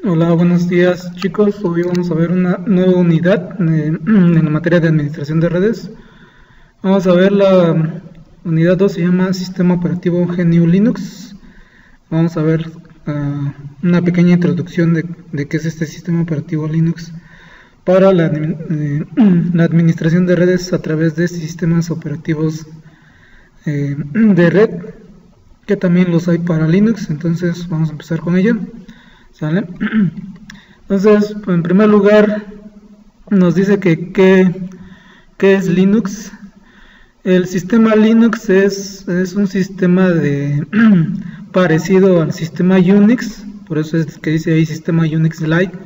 Hola, buenos días chicos. Hoy vamos a ver una nueva unidad en la materia de administración de redes. Vamos a ver la unidad 2, se llama Sistema Operativo GNU Linux. Vamos a ver una pequeña introducción de qué es este sistema operativo Linux para la administración de redes a través de sistemas operativos de red, que también los hay para Linux. Entonces vamos a empezar con ello. ¿Sale? Entonces, en primer lugar, nos dice que ¿qué es Linux? El sistema Linux es un sistema parecido al sistema Unix, por eso es que dice ahí sistema Unix Lite,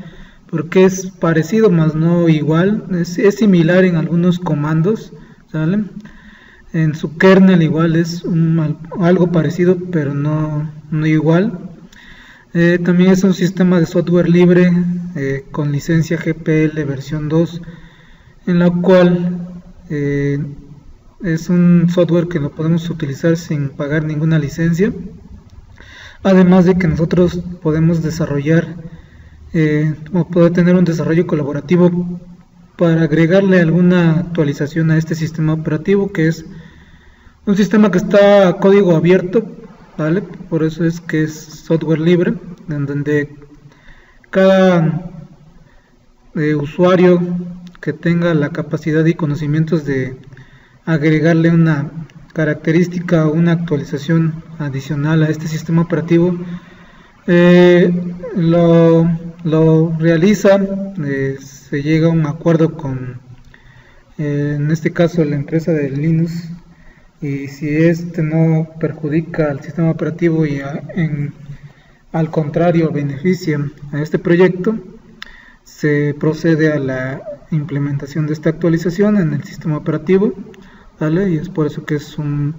porque es parecido, más no igual, es similar en algunos comandos, ¿sale? En su kernel igual es algo parecido, pero no igual. También es un sistema de software libre con licencia GPL versión 2, en la cual es un software que lo podemos utilizar sin pagar ninguna licencia, además de que nosotros podemos desarrollar o poder tener un desarrollo colaborativo para agregarle alguna actualización a este sistema operativo, que es un sistema que está a código abierto, ¿vale? Por eso es que es software libre, en donde cada usuario que tenga la capacidad y conocimientos de agregarle una característica o una actualización adicional a este sistema operativo lo realiza. Se llega a un acuerdo con en este caso la empresa de Linux, y si este no perjudica al sistema operativo y al contrario beneficia a este proyecto, se procede a la implementación de esta actualización en el sistema operativo, ¿vale? Y es por eso que es un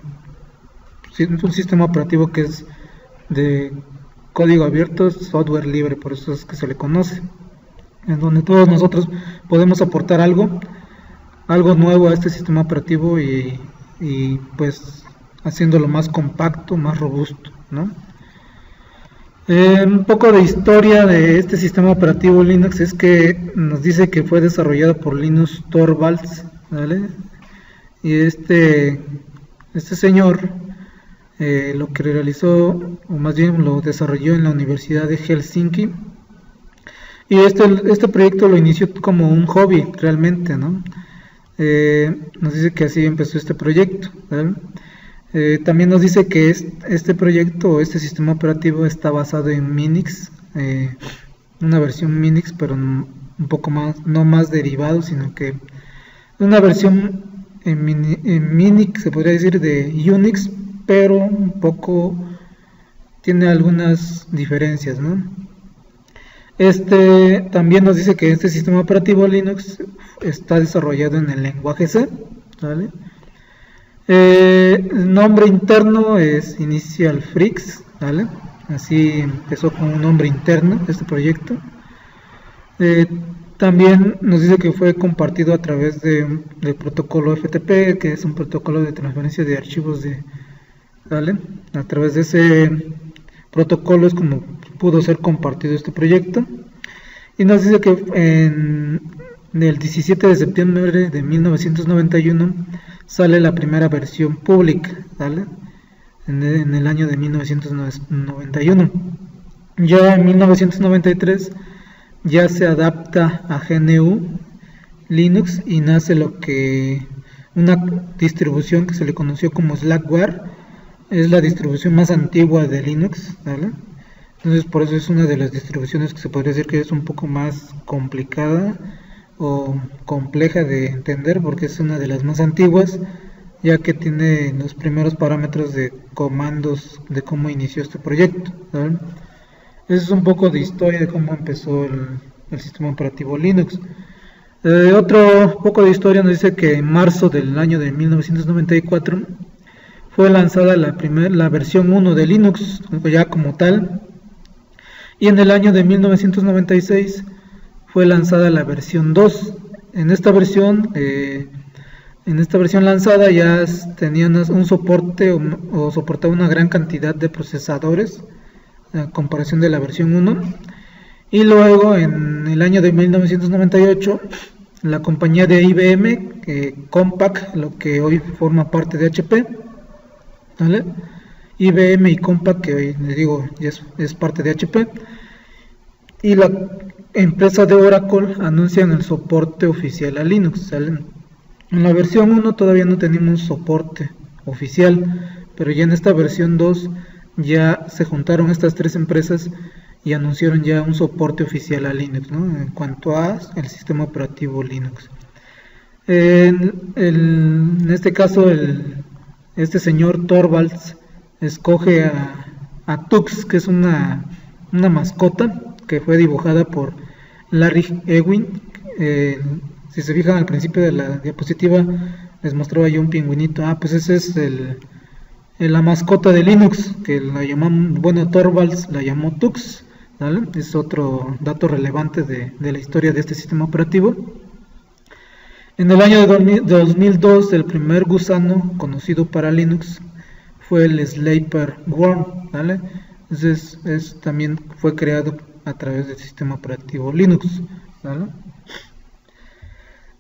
sistema operativo que es de código abierto, software libre, por eso es que se le conoce, en donde todos nosotros podemos aportar algo nuevo a este sistema operativo y pues haciéndolo más compacto, más robusto, ¿no? Un poco de historia de este sistema operativo Linux es que nos dice que fue desarrollado por Linus Torvalds, ¿vale? Y este señor lo que realizó, o más bien lo desarrolló en la Universidad de Helsinki, y este proyecto lo inició como un hobby realmente, ¿no? Nos dice que así empezó este proyecto, ¿vale? También nos dice que este proyecto o este sistema operativo está basado en Minix, una versión Minix, pero un poco más, no más derivado, sino que una versión en Minix, se podría decir, de Unix, pero un poco tiene algunas diferencias, ¿no? También nos dice que este sistema operativo Linux está desarrollado en el lenguaje C, ¿vale? El nombre interno es Initial Freaks, ¿vale? Así empezó con un nombre interno este proyecto. También nos dice que fue compartido a través del protocolo FTP, que es un protocolo de transferencia de archivos, ¿vale? A través de ese protocolo es como pudo ser compartido este proyecto. Y nos dice que en el 17 de septiembre de 1991 sale la primera versión pública, ¿vale? En el año de 1991. Ya en 1993 ya se adapta a GNU Linux y nace una distribución que se le conoció como Slackware. Es la distribución más antigua de Linux, ¿vale? Entonces por eso es una de las distribuciones que se podría decir que es un poco más complicada o compleja de entender, porque es una de las más antiguas, ya que tiene los primeros parámetros de comandos de cómo inició este proyecto, ¿vale? Eso es un poco de historia de cómo empezó el sistema operativo Linux. Otro poco de historia nos dice que en marzo del año de 1994 fue lanzada la versión 1 de Linux, ya como tal, y en el año de 1996 fue lanzada la versión 2. En esta versión lanzada ya tenían un soporte o soportaba una gran cantidad de procesadores a comparación de la versión 1, Y luego en el año de 1998 la compañía de IBM, Compaq, lo que hoy forma parte de HP, ¿vale? IBM y Compaq, que hoy les digo es parte de HP, y la empresa de Oracle anuncian el soporte oficial a Linux, ¿sale? En la versión 1 todavía no tenemos soporte oficial, pero ya en esta versión 2 ya se juntaron estas tres empresas y anunciaron ya un soporte oficial a Linux, ¿no? En cuanto a el sistema operativo Linux. En este caso, este señor Torvalds escoge a Tux, que es una mascota que fue dibujada por Larry Ewing. Si se fijan al principio de la diapositiva, les mostraba yo un pingüinito. Pues ese es la mascota de Linux, que la llamamos, bueno, Torvalds la llamó Tux, ¿vale? Es otro dato relevante de la historia de este sistema operativo. En el año de 2002, el primer gusano conocido para Linux fue el Sleeper Worm, ¿vale? Entonces también fue creado a través del sistema operativo Linux, ¿vale?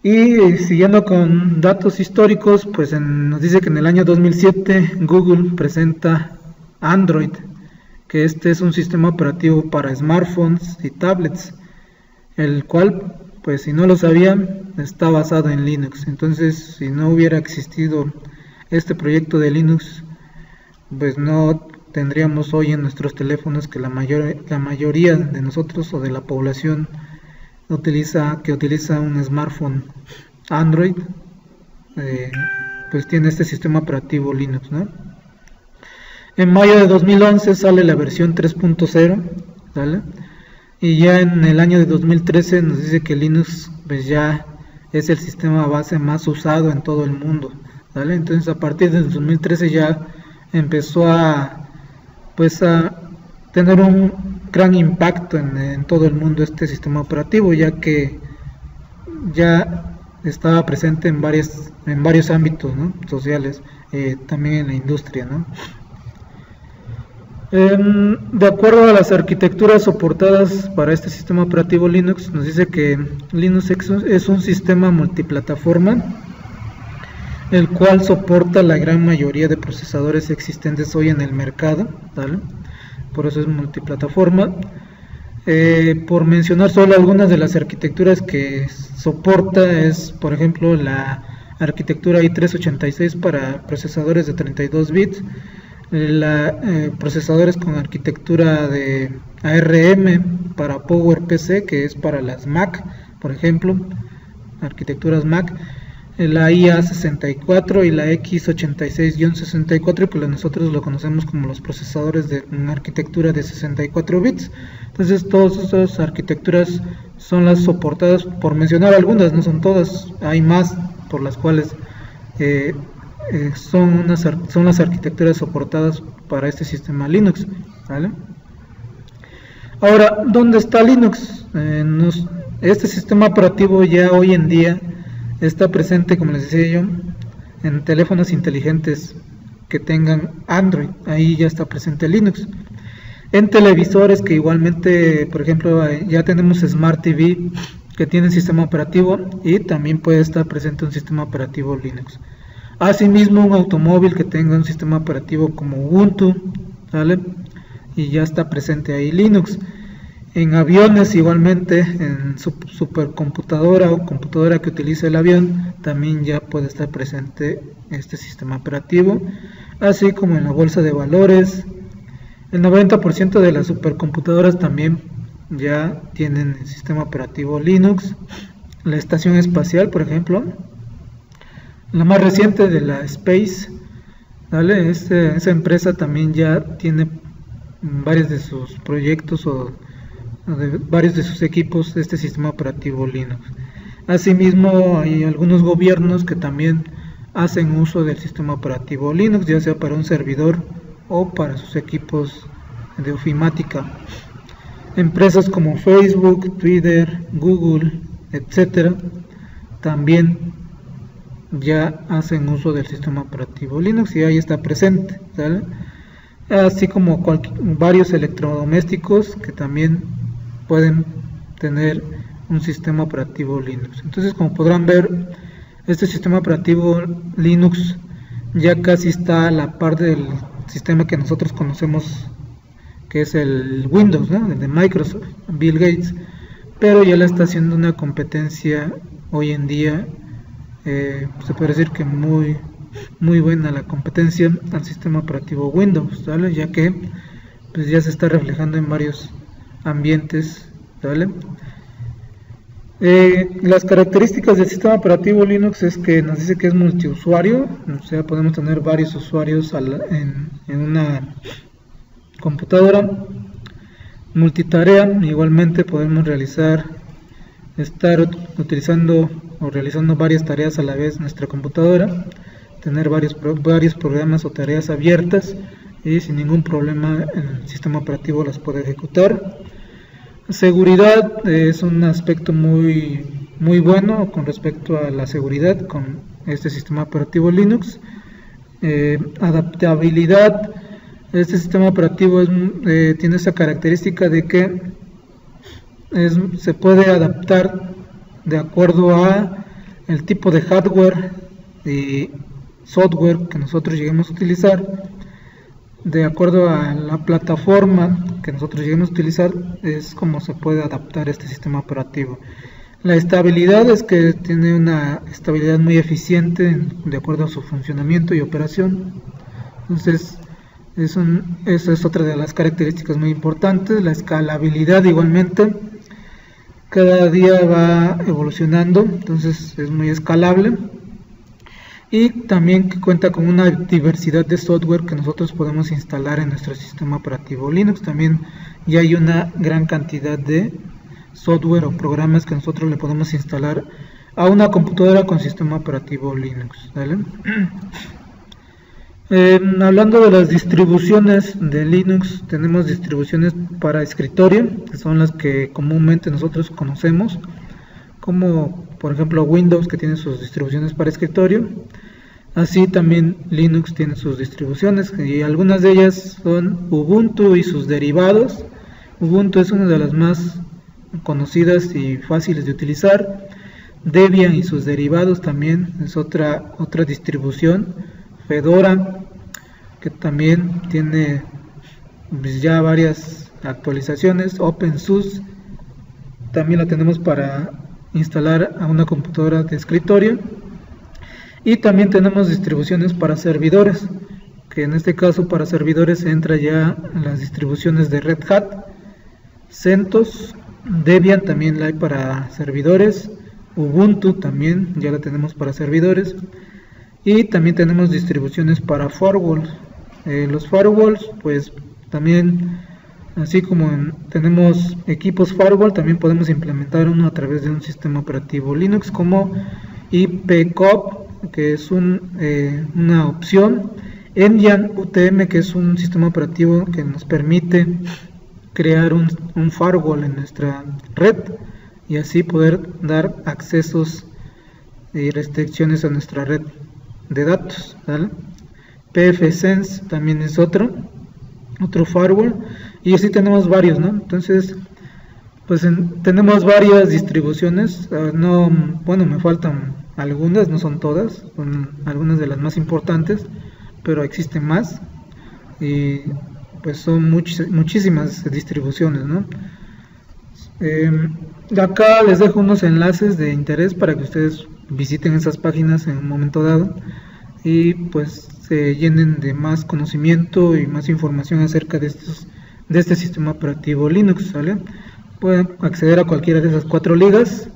Y siguiendo con datos históricos, pues nos dice que en el año 2007 Google presenta Android, que este es un sistema operativo para smartphones y tablets, el cual, pues si no lo sabían, está basado en Linux. Entonces, si no hubiera existido este proyecto de Linux, pues no tendríamos hoy en nuestros teléfonos que la mayoría de nosotros o de la población que utiliza un smartphone Android, pues tiene este sistema operativo Linux, ¿no? En mayo de 2011 sale la versión 3.0, ¿vale? Y ya en el año de 2013 nos dice que Linux pues ya es el sistema base más usado en todo el mundo, ¿vale? Entonces a partir del 2013 ya empezó a tener un gran impacto en todo el mundo este sistema operativo, ya que ya estaba presente en varios ámbitos, ¿no? Sociales, también en la industria, ¿no? De acuerdo a las arquitecturas soportadas para este sistema operativo Linux, nos dice que Linux es un sistema multiplataforma, el cual soporta la gran mayoría de procesadores existentes hoy en el mercado, ¿vale? Por eso es multiplataforma. Por mencionar solo algunas de las arquitecturas que soporta, es por ejemplo la arquitectura i386 para procesadores de 32 bits, procesadores con arquitectura de ARM para PowerPC, que es para las Mac, por ejemplo, arquitecturas Mac, la IA64 y la X86-64, que nosotros lo conocemos como los procesadores de una arquitectura de 64 bits. Entonces todas esas arquitecturas son las soportadas, por mencionar algunas, no son todas, hay más por las cuales son las arquitecturas soportadas para este sistema Linux, ¿vale? Ahora, ¿dónde está Linux? Este sistema operativo ya hoy en día está presente, como les decía yo, en teléfonos inteligentes que tengan Android, ahí ya está presente Linux. En televisores que igualmente, por ejemplo, ya tenemos Smart TV que tienen sistema operativo y también puede estar presente un sistema operativo Linux. Asimismo, un automóvil que tenga un sistema operativo como Ubuntu, ¿vale? Y ya está presente ahí Linux. En aviones igualmente, en su supercomputadora o computadora que utiliza el avión, también ya puede estar presente este sistema operativo, así como en la bolsa de valores. El 90% de las supercomputadoras también ya tienen el sistema operativo Linux. La estación espacial, por ejemplo, la más reciente de la Space, ¿vale? Esa empresa también ya tiene varios de sus proyectos o de varios de sus equipos este sistema operativo Linux. Asimismo, hay algunos gobiernos que también hacen uso del sistema operativo Linux, ya sea para un servidor o para sus equipos de ofimática. Empresas como Facebook, Twitter, Google, etcétera, también ya hacen uso del sistema operativo Linux y ahí está presente, ¿sale? Así como varios electrodomésticos que también pueden tener un sistema operativo Linux. Entonces, como podrán ver, este sistema operativo Linux ya casi está a la par del sistema que nosotros conocemos, que es el Windows, ¿no?, de Microsoft, Bill Gates, pero ya le está haciendo una competencia hoy en día, se puede decir que muy buena la competencia al sistema operativo Windows, ¿vale?, ya que pues ya se está reflejando en varios ambientes, ¿vale? Las características del sistema operativo Linux es que nos dice que es multiusuario, o sea, podemos tener varios usuarios en una computadora. Multitarea, igualmente podemos estar utilizando o realizando varias tareas a la vez en nuestra computadora, tener varios programas o tareas abiertas y sin ningún problema el sistema operativo las puede ejecutar. Seguridad es un aspecto muy bueno con respecto a la seguridad con este sistema operativo Linux. Adaptabilidad, este sistema operativo tiene esa característica de que se puede adaptar de acuerdo a el tipo de hardware y software que nosotros lleguemos a utilizar. De acuerdo a la plataforma que nosotros lleguemos a utilizar, es como se puede adaptar este sistema operativo. La estabilidad es que tiene una estabilidad muy eficiente de acuerdo a su funcionamiento y operación. Entonces, esa es otra de las características muy importantes. La escalabilidad igualmente, cada día va evolucionando, entonces es muy escalable. Y también que cuenta con una diversidad de software que nosotros podemos instalar en nuestro sistema operativo Linux. También ya hay una gran cantidad de software o programas que nosotros le podemos instalar a una computadora con sistema operativo Linux, ¿vale? Hablando de las distribuciones de Linux, tenemos distribuciones para escritorio, que son las que comúnmente nosotros conocemos, como por ejemplo Windows, que tiene sus distribuciones para escritorio. Así también Linux tiene sus distribuciones, y algunas de ellas son Ubuntu y sus derivados. Ubuntu es una de las más conocidas y fáciles de utilizar. Debian y sus derivados también es otra distribución. Fedora, que también tiene pues ya varias actualizaciones. OpenSUSE también la tenemos para instalar a una computadora de escritorio. Y también tenemos distribuciones para servidores, que en este caso para servidores entra ya las distribuciones de Red Hat, CentOS, Debian también la hay para servidores, Ubuntu también ya la tenemos para servidores, y también tenemos distribuciones para firewalls. Los firewalls, pues también, así como tenemos equipos firewall, también podemos implementar uno a través de un sistema operativo Linux, como IPCOP, que es una opción, Endian UTM, que es un sistema operativo que nos permite crear un firewall en nuestra red y así poder dar accesos y restricciones a nuestra red de datos, ¿vale? pfSense también es otro firewall, y así tenemos varios, ¿no? Entonces, pues tenemos varias distribuciones. Me faltan algunas, no son todas, son algunas de las más importantes, pero existen más, y pues son muchísimas distribuciones, ¿no? Acá les dejo unos enlaces de interés para que ustedes visiten esas páginas en un momento dado y pues se llenen de más conocimiento y más información acerca de este sistema operativo Linux, ¿vale? Pueden acceder a cualquiera de esas 4 ligas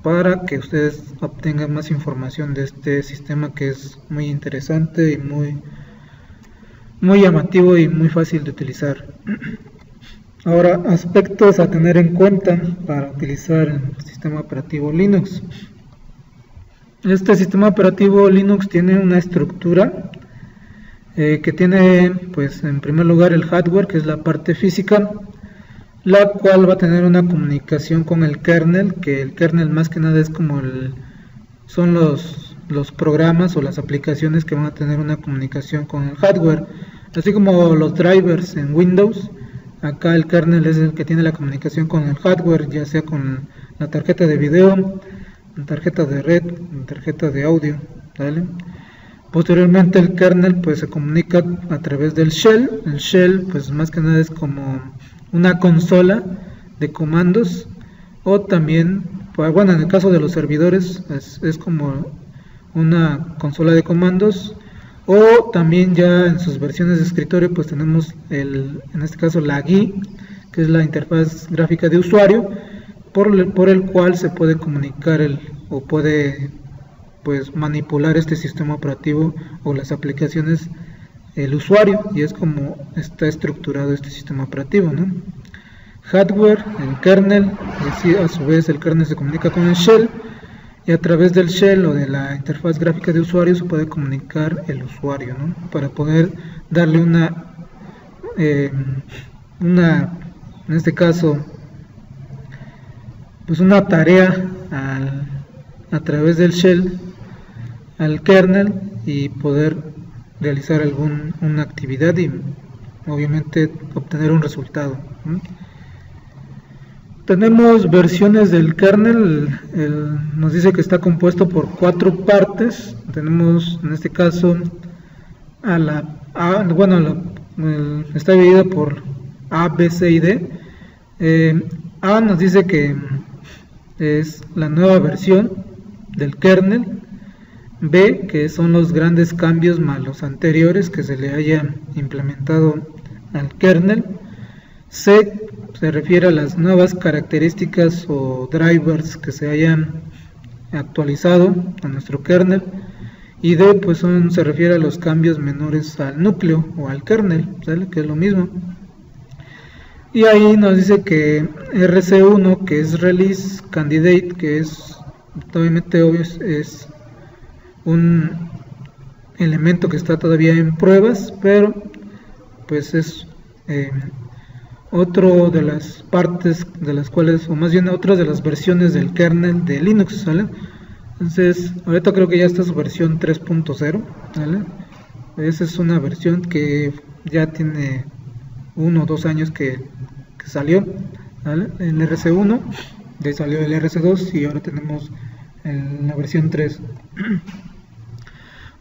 para que ustedes obtengan más información de este sistema, que es muy interesante y muy llamativo y muy fácil de utilizar. Ahora, aspectos a tener en cuenta para utilizar el sistema operativo Linux. Este sistema operativo Linux tiene una estructura que tiene, pues, en primer lugar el hardware, que es la parte física, la cual va a tener una comunicación con el kernel, que el kernel más que nada es como son los programas o las aplicaciones que van a tener una comunicación con el hardware, así como los drivers en Windows Acá el kernel es el que tiene la comunicación con el hardware, ya sea con la tarjeta de video, la tarjeta de red, la tarjeta de audio, ¿vale? Posteriormente el kernel pues se comunica a través del shell. El shell pues más que nada es como una consola de comandos, o también, pues, bueno, en el caso de los servidores es como una consola de comandos, o también ya en sus versiones de escritorio pues tenemos en este caso la GUI, que es la interfaz gráfica de usuario, por el cual se puede comunicar o puede pues manipular este sistema operativo o las aplicaciones el usuario, y es como está estructurado este sistema operativo, ¿no? Hardware, el kernel, y a su vez el kernel se comunica con el shell, y a través del shell o de la interfaz gráfica de usuario se puede comunicar el usuario, ¿no? Para poder darle en este caso, pues una tarea a través del shell al kernel, y poder realizar una actividad y obviamente obtener un resultado, ¿no? Tenemos versiones del kernel. Nos dice que está compuesto por 4 partes. Tenemos en este caso está dividido por A, B, C y D. A nos dice que es la nueva versión del kernel. B, que son los grandes cambios más los anteriores que se le hayan implementado al kernel. C se refiere a las nuevas características o drivers que se hayan actualizado a nuestro kernel. Y D pues se refiere a los cambios menores al núcleo o al kernel, ¿sale? Que es lo mismo. Y ahí nos dice que RC1, que es Release Candidate, que es obviamente es un elemento que está todavía en pruebas, pero pues es otro de las partes de las cuales, o más bien otra de las versiones del kernel de Linux, ¿sale? Entonces ahorita creo que ya está su versión 3.0, ¿vale? Esa es una versión que ya tiene 1 o 2 años que salió, ¿vale? El RC1, ya salió el RC2 y ahora tenemos la versión 3.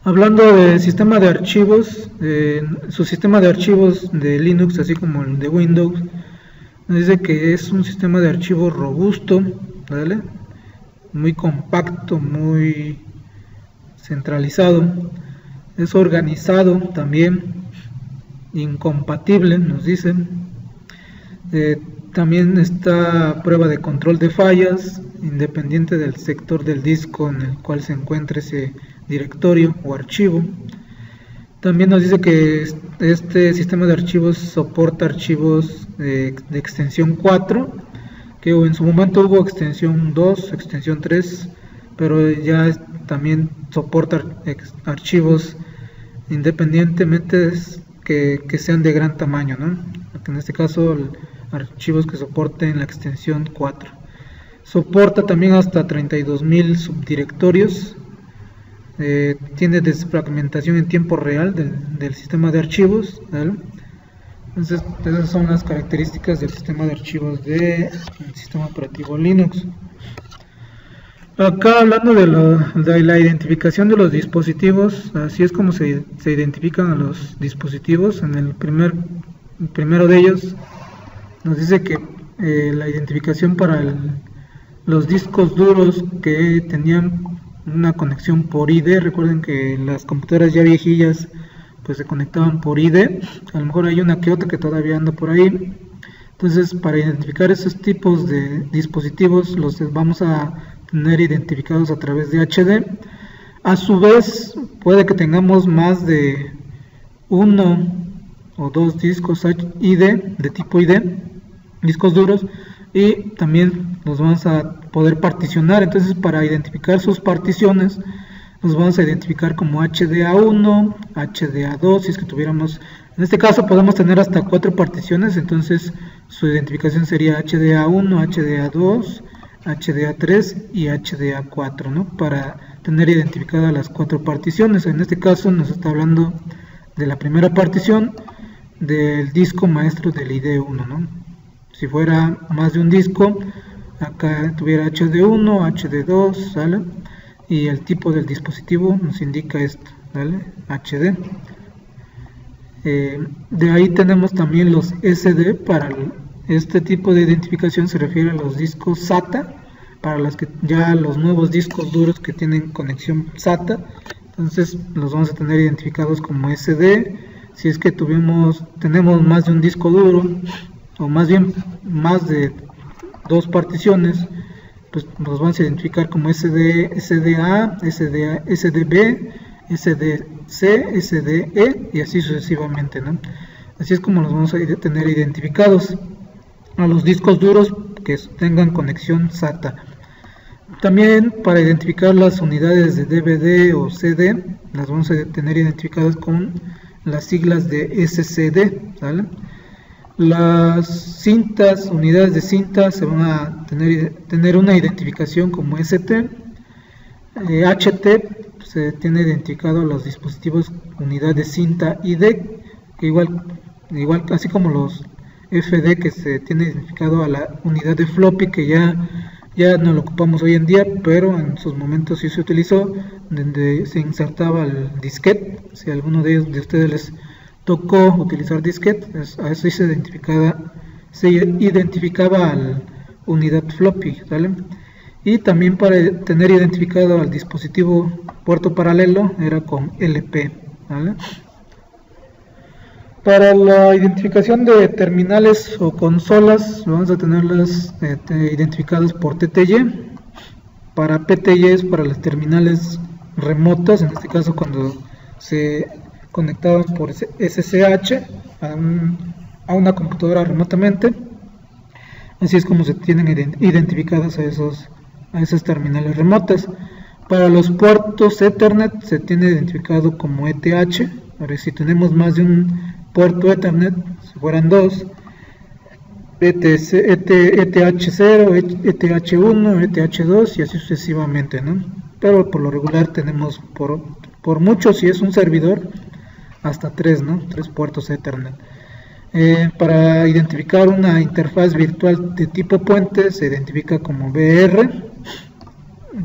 Hablando del sistema de archivos, su sistema de archivos de Linux, así como el de Windows, nos dice que es un sistema de archivos robusto, ¿vale? Muy compacto, muy centralizado, es organizado también, incompatible, nos dicen. También está a prueba de control de fallas, independiente del sector del disco en el cual se encuentre ese directorio o archivo. También nos dice que este sistema de archivos soporta archivos de extensión 4, que en su momento hubo extensión 2, extensión 3, pero ya también soporta archivos independientemente que sean de gran tamaño, ¿no? En este caso archivos que soporten la extensión 4. Soporta también hasta 32.000 subdirectorios. Tiene desfragmentación en tiempo real del sistema de archivos, ¿vale? Entonces esas son las características del sistema de archivos del sistema operativo Linux. Acá hablando de la identificación de los dispositivos, así es como se identifican a los dispositivos. En el primero de ellos nos dice que la identificación para los discos duros que tenían una conexión por ID. Recuerden que las computadoras ya viejillas pues se conectaban por ID, a lo mejor hay una que otra que todavía anda por ahí. Entonces, para identificar esos tipos de dispositivos los vamos a tener identificados a través de HD. A su vez, puede que tengamos más de 1 o 2 discos ID de tipo ID, discos duros, y también los vamos a poder particionar. Entonces, para identificar sus particiones los vamos a identificar como HDA1, HDA2, si es que tuviéramos, en este caso podemos tener hasta 4 particiones, entonces su identificación sería HDA1, HDA2, HDA3 y HDA4, ¿no? Para tener identificadas las 4 particiones. En este caso nos está hablando de la primera partición, del disco maestro del ID1, ¿no? Si fuera más de un disco, acá tuviera HD1, HD2, ¿sale? Y el tipo del dispositivo nos indica esto, ¿vale? HD. De ahí tenemos también los SD. Para este tipo de identificación se refiere a los discos SATA, para los que ya los nuevos discos duros que tienen conexión SATA, entonces los vamos a tener identificados como SD. Si es que tenemos más de un disco duro, o más bien más de dos particiones, pues los vamos a identificar como SD, SDA, SDB, SDC, SDE y así sucesivamente, ¿no? Así es como los vamos a tener identificados a los discos duros que tengan conexión SATA. También para identificar las unidades de DVD o CD, las vamos a tener identificadas con las siglas de SCD, ¿vale? Las cintas, unidades de cinta, se van a tener una identificación como ST. HT se tiene identificado los dispositivos unidad de cinta ID, que igual así como los FD, que se tiene identificado a la unidad de floppy, que ya no lo ocupamos hoy en día, pero en sus momentos sí se utilizó, donde se insertaba el disquete. Si a alguno de ustedes les tocó utilizar disquete, a eso se identificaba al unidad floppy, ¿vale? Y también para tener identificado al dispositivo puerto paralelo era con LP, ¿vale? Para la identificación de terminales o consolas, vamos a tenerlas identificadas por TTY. Para PTY es para las terminales remotas, en este caso cuando se conectaban por SSH a una computadora remotamente. Así es como se tienen identificadas a esas terminales remotas. Para los puertos Ethernet se tiene identificado como ETH. Ahora, si tenemos más de un puerto Ethernet, si fueran dos, ETH0, ETH1, ETH2 y así sucesivamente, ¿no? Pero por lo regular tenemos por mucho, si es un servidor, hasta tres, ¿no? 3 puertos Ethernet. Para identificar una interfaz virtual de tipo puente se identifica como VR.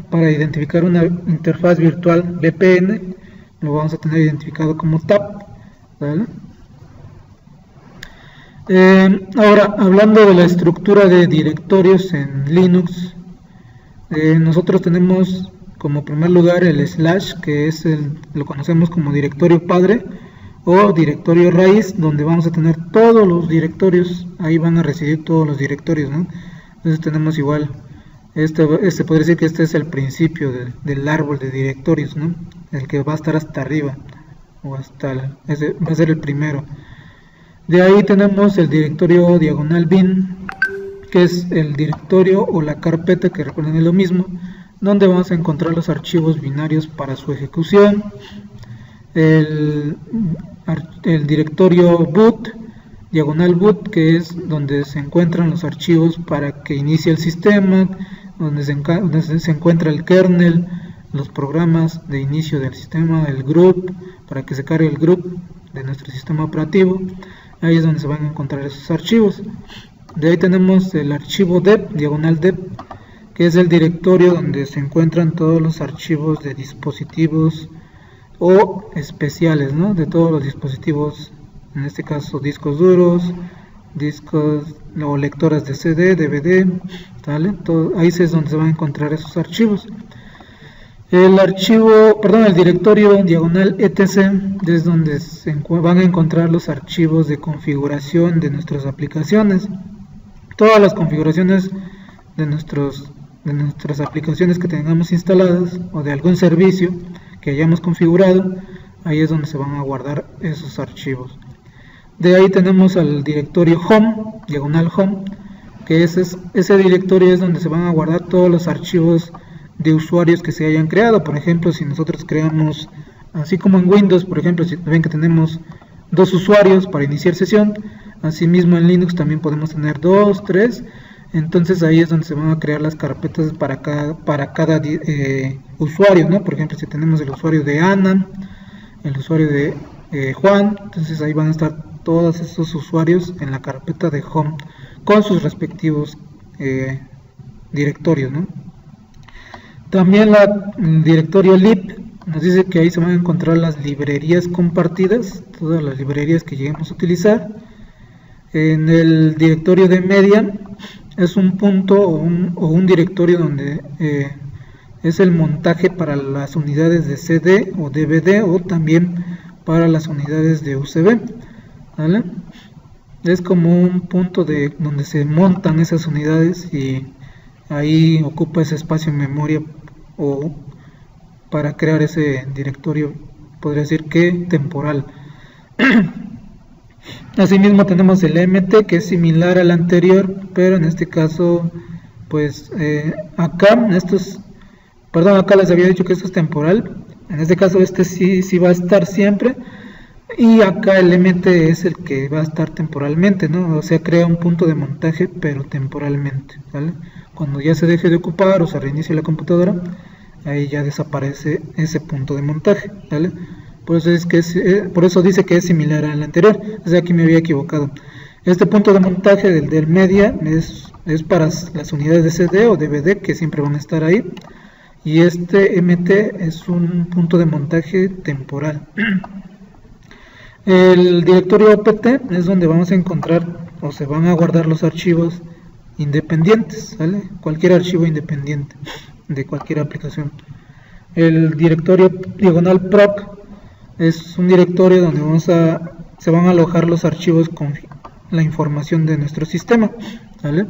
Para identificar una interfaz virtual VPN lo vamos a tener identificado como TAP, ¿vale? Ahora, hablando de la estructura de directorios en Linux, nosotros tenemos como primer lugar el slash, que es lo conocemos como directorio padre o directorio raíz, donde vamos a tener todos los directorios. Ahí van a residir todos los directorios, ¿no? Entonces tenemos igual, este podría decir que este es el principio del árbol de directorios, ¿no? El que va a estar hasta arriba, o ese va a ser el primero. De ahí tenemos el directorio diagonal bin, que es el directorio o la carpeta, que recuerden es lo mismo, donde vamos a encontrar los archivos binarios para su ejecución. El directorio boot, diagonal boot, que es donde se encuentran los archivos para que inicie el sistema, donde se encuentra el kernel, los programas de inicio del sistema, el group, para que se cargue el group de nuestro sistema operativo. Ahí es donde se van a encontrar esos archivos. De ahí tenemos el archivo deb, diagonal deb, que es el directorio donde se encuentran todos los archivos de dispositivos o especiales, ¿no? De todos los dispositivos, en este caso discos duros, discos o lectoras de CD, DVD, ¿vale? Ahí es donde se van a encontrar esos archivos. El directorio diagonal etc es donde se van a encontrar los archivos de configuración de nuestras aplicaciones. Todas las configuraciones de nuestras aplicaciones que tengamos instaladas o de algún servicio que hayamos configurado, ahí es donde se van a guardar esos archivos. De ahí tenemos al directorio home, diagonal home, que ese directorio es donde se van a guardar todos los archivos de usuarios que se hayan creado. Por ejemplo, si nosotros creamos, así como en Windows, por ejemplo, si ven que tenemos 2 usuarios para iniciar sesión, asimismo en Linux también podemos tener 2, 3, entonces ahí es donde se van a crear las carpetas para cada usuario, ¿no? Por ejemplo, si tenemos el usuario de Ana, el usuario de Juan, entonces ahí van a estar todos estos usuarios en la carpeta de home con sus respectivos directorios, ¿no? También el directorio lib nos dice que ahí se van a encontrar las librerías compartidas, todas las librerías que lleguemos a utilizar. En el directorio de media es un punto o un directorio donde es el montaje para las unidades de CD o DVD o también para las unidades de USB, ¿vale? Es como un punto donde se montan esas unidades y ahí ocupa ese espacio en memoria o para crear ese directorio, podría decir que temporal. Asimismo tenemos el MT, que es similar al anterior, pero en este caso pues acá les había dicho que esto es temporal. En este caso este sí va a estar siempre, y acá el MT es el que va a estar temporalmente, ¿no? O sea, crea un punto de montaje pero temporalmente, ¿vale? Cuando ya se deje de ocupar o se reinicie la computadora, ahí ya desaparece ese punto de montaje, ¿vale? Por eso dice que es similar al anterior. O sea, aquí me había equivocado. Este punto de montaje del media es para las unidades de CD o DVD que siempre van a estar ahí, y este MT es un punto de montaje temporal. El directorio OPT es donde vamos a encontrar o se van a guardar los archivos independientes, ¿vale? Cualquier archivo independiente de cualquier aplicación. El directorio /proc es un directorio donde se van a alojar los archivos con la información de nuestro sistema, ¿vale?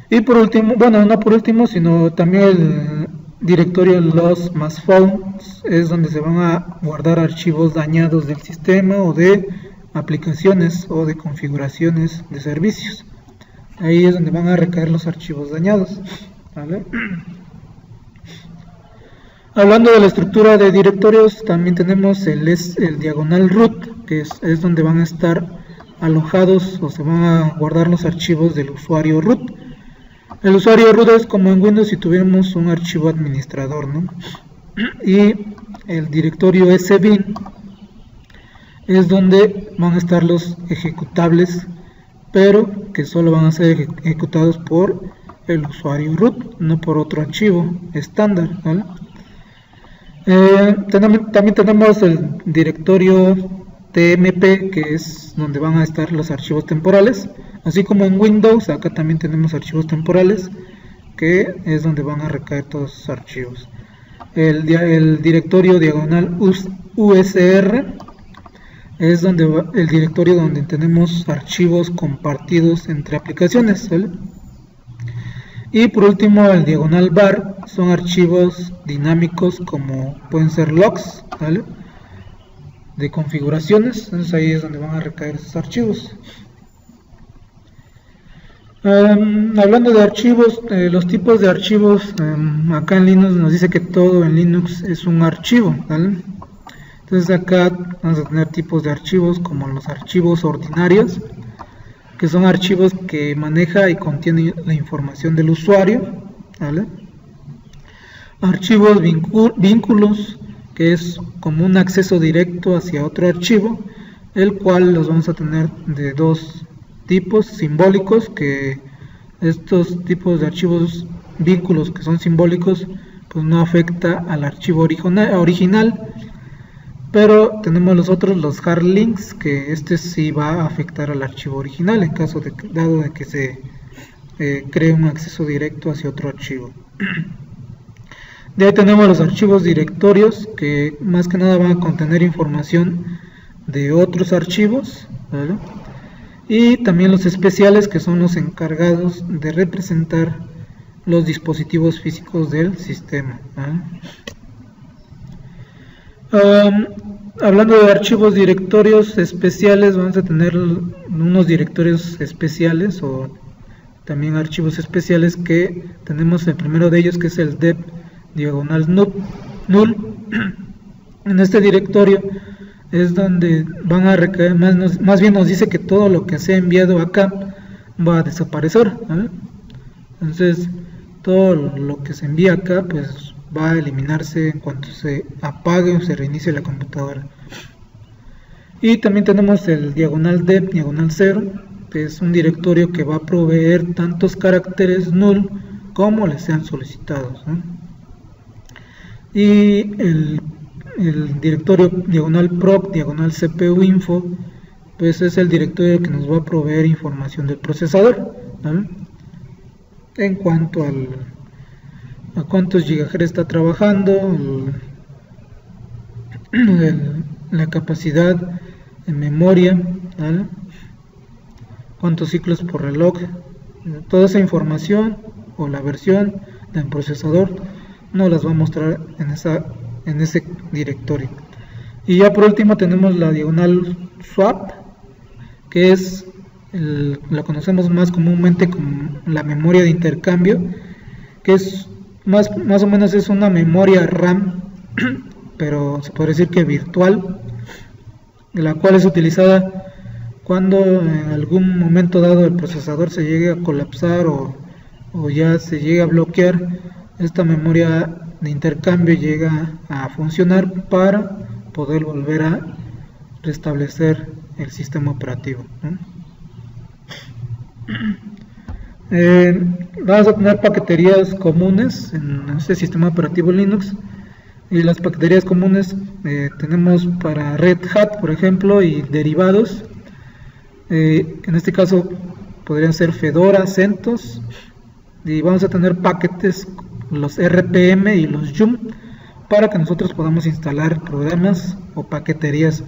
Y por último, bueno, no por último, sino también el directorio loss más found es donde se van a guardar archivos dañados del sistema o de aplicaciones o de configuraciones de servicios. Ahí es donde van a recaer los archivos dañados, ¿vale? Hablando de la estructura de directorios, también tenemos el diagonal root, que es donde van a estar alojados o se van a guardar los archivos del usuario root. El usuario root es como en Windows si tuviéramos un archivo administrador, ¿no? Y el directorio sbin es donde van a estar los ejecutables, pero que solo van a ser ejecutados por el usuario root, no por otro archivo estándar, ¿vale? También tenemos el directorio tmp, que es donde van a estar los archivos temporales. Así como en Windows, acá también tenemos archivos temporales, que es donde van a recaer todos esos archivos. El directorio diagonal usr es el directorio donde tenemos archivos compartidos entre aplicaciones, ¿vale? Y por último, el diagonal bar son archivos dinámicos como pueden ser logs, ¿vale? De configuraciones. Entonces ahí es donde van a recaer esos archivos. Hablando de archivos, los tipos de archivos, acá en Linux nos dice que todo en Linux es un archivo, ¿vale? Entonces acá vamos a tener tipos de archivos como los archivos ordinarios, que son archivos que maneja y contienen la información del usuario, ¿vale? Archivos vínculos, que es como un acceso directo hacia otro archivo, el cual los vamos a tener de dos tipos: simbólicos, que estos tipos de archivos vínculos que son simbólicos pues no afecta al archivo original, pero tenemos los hard links, que este sí va a afectar al archivo original en caso dado de que se cree un acceso directo hacia otro archivo. De ahí tenemos los archivos directorios, que más que nada van a contener información de otros archivos, ¿vale? Y también los especiales, que son los encargados de representar los dispositivos físicos del sistema, ¿vale? Hablando de archivos directorios especiales, vamos a tener unos directorios especiales o también archivos especiales, que tenemos el primero de ellos, que es el dev diagonal null. En este directorio es donde van a recaer, más bien nos dice que todo lo que se ha enviado acá va a desaparecer, ¿vale? Entonces todo lo que se envía acá pues va a eliminarse en cuanto se apague o se reinicie la computadora. Y también tenemos el diagonal dep, diagonal 0, que es un directorio que va a proveer tantos caracteres null como les sean solicitados, ¿no? Y el directorio diagonal proc, diagonal cpu info, pues es el directorio que nos va a proveer información del procesador, ¿no? En cuanto a cuántos gigahertz está trabajando, la capacidad de memoria, ¿vale? Cuántos ciclos por reloj, toda esa información o la versión del procesador nos las va a mostrar en ese directorio. Y ya por último tenemos la diagonal swap, que es la conocemos más comúnmente como la memoria de intercambio, que es más o menos es una memoria RAM, pero se puede decir que virtual, la cual es utilizada cuando en algún momento dado el procesador se llegue a colapsar o ya se llegue a bloquear. Esta memoria de intercambio llega a funcionar para poder volver a restablecer el sistema operativo, ¿no? Vamos a tener paqueterías comunes en este sistema operativo Linux, y las paqueterías comunes tenemos para Red Hat, por ejemplo, y derivados. En este caso podrían ser Fedora, CentOS, y vamos a tener paquetes, los RPM y los Yum, para que nosotros podamos instalar programas o paqueterías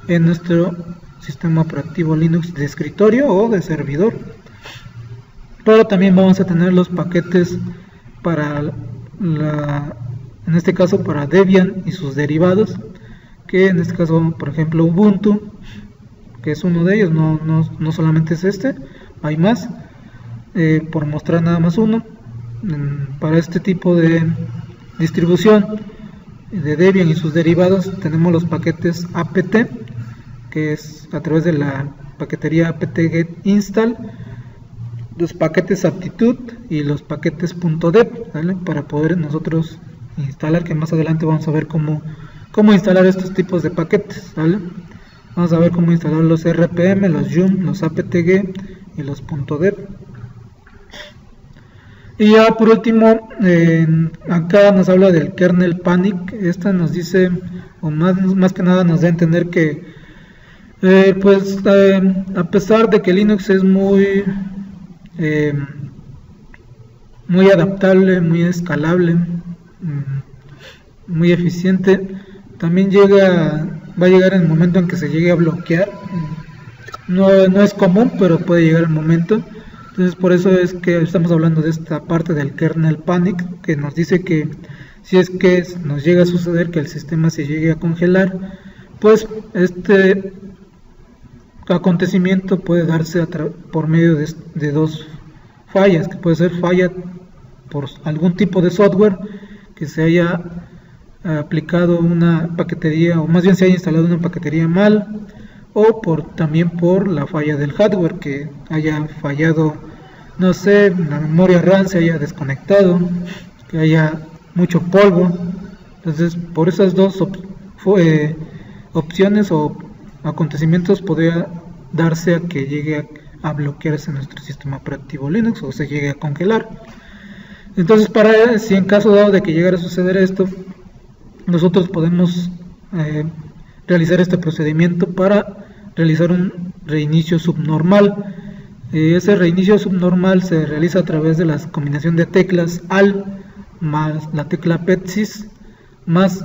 en nuestro sistema operativo Linux de escritorio o de servidor. Pero también vamos a tener los paquetes para en este caso para Debian y sus derivados, que en este caso, por ejemplo, Ubuntu, que es uno de ellos, no solamente es este, hay más, por mostrar nada más uno. Para este tipo de distribución de Debian y sus derivados tenemos los paquetes apt, que es a través de la paquetería apt-get install, los paquetes aptitude y los paquetes .deb, ¿vale? Para poder nosotros instalar, que más adelante vamos a ver cómo instalar estos tipos de paquetes, ¿vale? Vamos a ver cómo instalar los RPM, los Yum, los apt-get y los .deb. Y ya por último, acá nos habla del kernel panic. Esta nos dice, o más que nada nos da a entender que a pesar de que Linux es muy adaptable, muy escalable, muy eficiente, también va a llegar el momento en que se llegue a bloquear. No es común, pero puede llegar el momento. Entonces por eso es que estamos hablando de esta parte del kernel panic, que nos dice que si es que nos llega a suceder que el sistema se llegue a congelar, pues este acontecimiento puede darse por medio de dos fallas, que puede ser falla por algún tipo de software que se haya aplicado una paquetería, o más bien se haya instalado una paquetería mal, o también por la falla del hardware, que haya fallado, no sé, la memoria RAM se haya desconectado, que haya mucho polvo. Entonces por esas dos opciones o acontecimientos podría darse a que llegue a bloquearse nuestro sistema operativo Linux o se llegue a congelar. Entonces si en caso dado de que llegara a suceder esto, nosotros podemos realizar este procedimiento para realizar un reinicio subnormal. Ese reinicio subnormal se realiza a través de la combinación de teclas AL más la tecla PETSYS más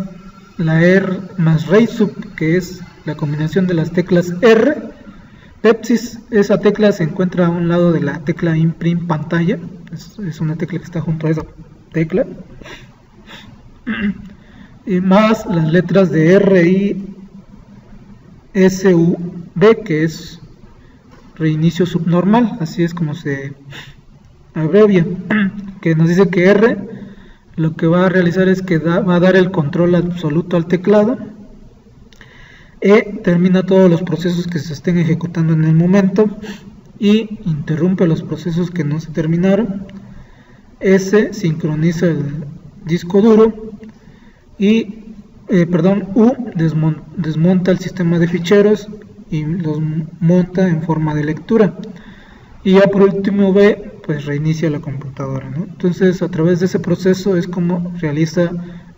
la R más RAISUB, que es la combinación de las teclas R. PETSYS, esa tecla se encuentra a un lado de la tecla imprint pantalla, es una tecla que está junto a esa tecla, y más las letras de RISUB, que es reinicio subnormal, así es como se abrevia, que nos dice que R lo que va a realizar es que va a dar el control absoluto al teclado. Termina todos los procesos que se estén ejecutando en el momento y interrumpe los procesos que no se terminaron. S sincroniza el disco duro y U desmonta el sistema de ficheros y los monta en forma de lectura. Y ya por último B, pues reinicia la computadora, ¿no? Entonces a través de ese proceso es como realiza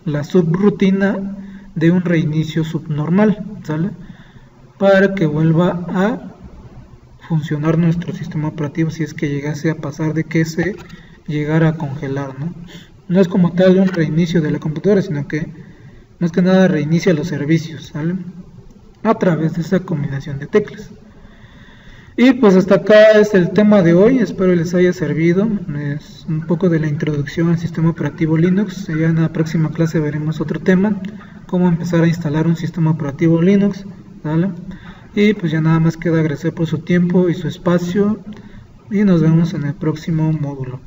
la subrutina de un reinicio subnormal, ¿sale? Para que vuelva a funcionar nuestro sistema operativo si es que llegase a pasar de que se llegara a congelar, ¿no? No es como tal un reinicio de la computadora, sino que más que nada reinicia los servicios, ¿sale? A través de esa combinación de teclas. Y pues hasta acá es el tema de hoy, espero les haya servido. Es un poco de la introducción al sistema operativo Linux. Ya en la próxima clase veremos otro tema, cómo empezar a instalar un sistema operativo Linux, ¿vale? Y pues ya nada más queda agradecer por su tiempo y su espacio, y nos vemos en el próximo módulo.